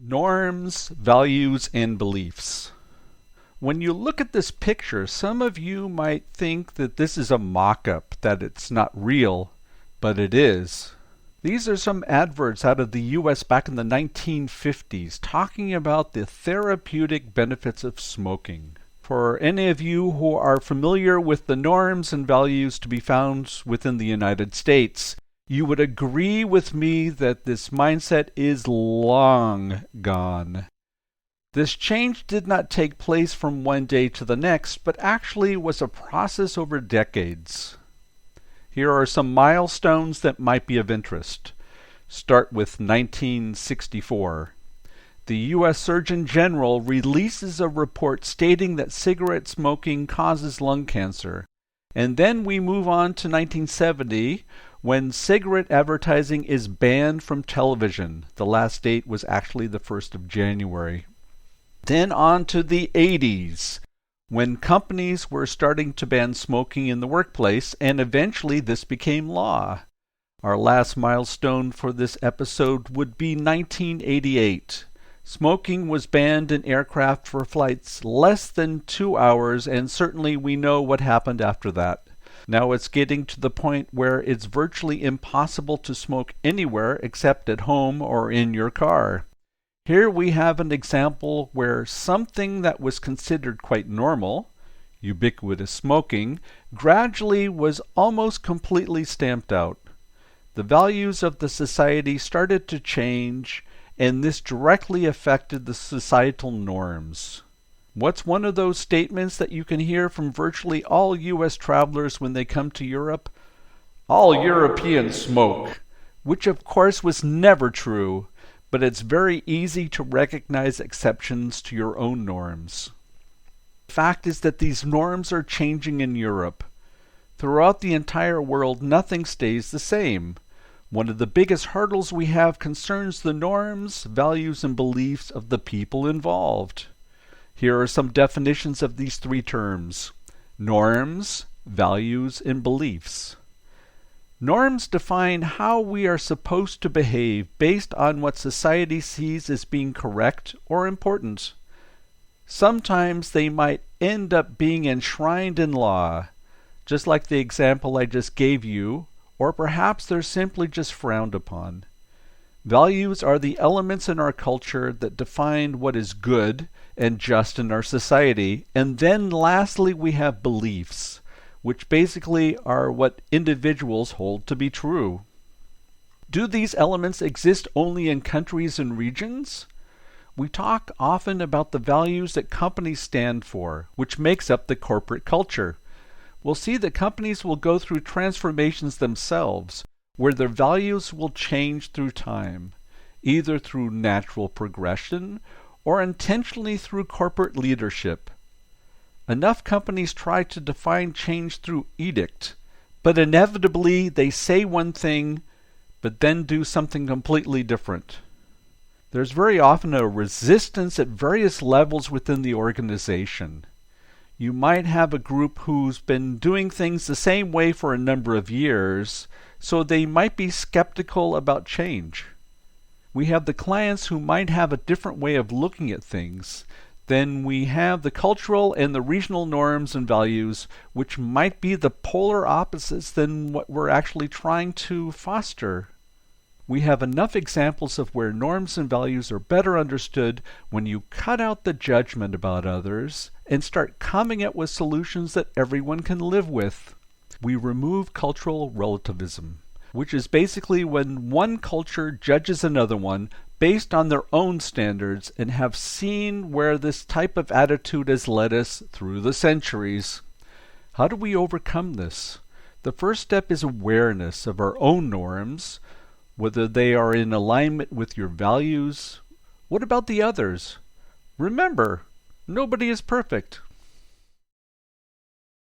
Norms, values, and beliefs. When you look at this picture, some of you might think that this is a mock-up, that it's not real, but it is. These are some adverts out of the US back in the 1950s talking about the therapeutic benefits of smoking. For any of you who are familiar with the norms and values to be found within the United States, you would agree with me that this mindset is long gone. This change did not take place from one day to the next, but actually was a process over decades. Here are some milestones that might be of interest. Start with 1964. The U.S. Surgeon General releases a report stating that cigarette smoking causes lung cancer. And then we move on to 1970, when cigarette advertising is banned from television. The last date was actually the 1st of January. Then on to the 80s, when companies were starting to ban smoking in the workplace, and eventually this became law. Our last milestone for this episode would be 1988. Smoking was banned in aircraft for flights less than 2 hours, and certainly we know what happened after that. Now it's getting to the point where it's virtually impossible to smoke anywhere except at home or in your car. Here we have an example where something that was considered quite normal, ubiquitous smoking, gradually was almost completely stamped out. The values of the society started to change, and this directly affected the societal norms. What's one of those statements that you can hear from virtually all U.S. travelers when they come to Europe? All Europeans smoke, which of course was never true, but it's very easy to recognize exceptions to your own norms. The fact is that these norms are changing in Europe. Throughout the entire world, nothing stays the same. One of the biggest hurdles we have concerns the norms, values, and beliefs of the people involved. Here are some definitions of these three terms: norms, values, and beliefs. Norms define how we are supposed to behave based on what society sees as being correct or important. Sometimes they might end up being enshrined in law, just like the example I just gave you, or perhaps they're simply just frowned upon. Values are the elements in our culture that define what is good and just in our society. And then lastly, we have beliefs, which basically are what individuals hold to be true. Do these elements exist only in countries and regions? We talk often about the values that companies stand for, which makes up the corporate culture. We'll see that companies will go through transformations themselves, where their values will change through time, either through natural progression or intentionally through corporate leadership. Enough companies try to define change through edict, but inevitably they say one thing, but then do something completely different. There's very often a resistance at various levels within the organization. You might have a group who's been doing things the same way for a number of years, so they might be skeptical about change. We have the clients who might have a different way of looking at things. Then we have the cultural and the regional norms and values, which might be the polar opposites than what we're actually trying to foster. We have enough examples of where norms and values are better understood when you cut out the judgment about others and start coming up with solutions that everyone can live with. We remove cultural relativism, which is basically when one culture judges another one based on their own standards, and have seen where this type of attitude has led us through the centuries. How do we overcome this? The first step is awareness of our own norms, whether they are in alignment with your values. What about the others? Remember, nobody is perfect.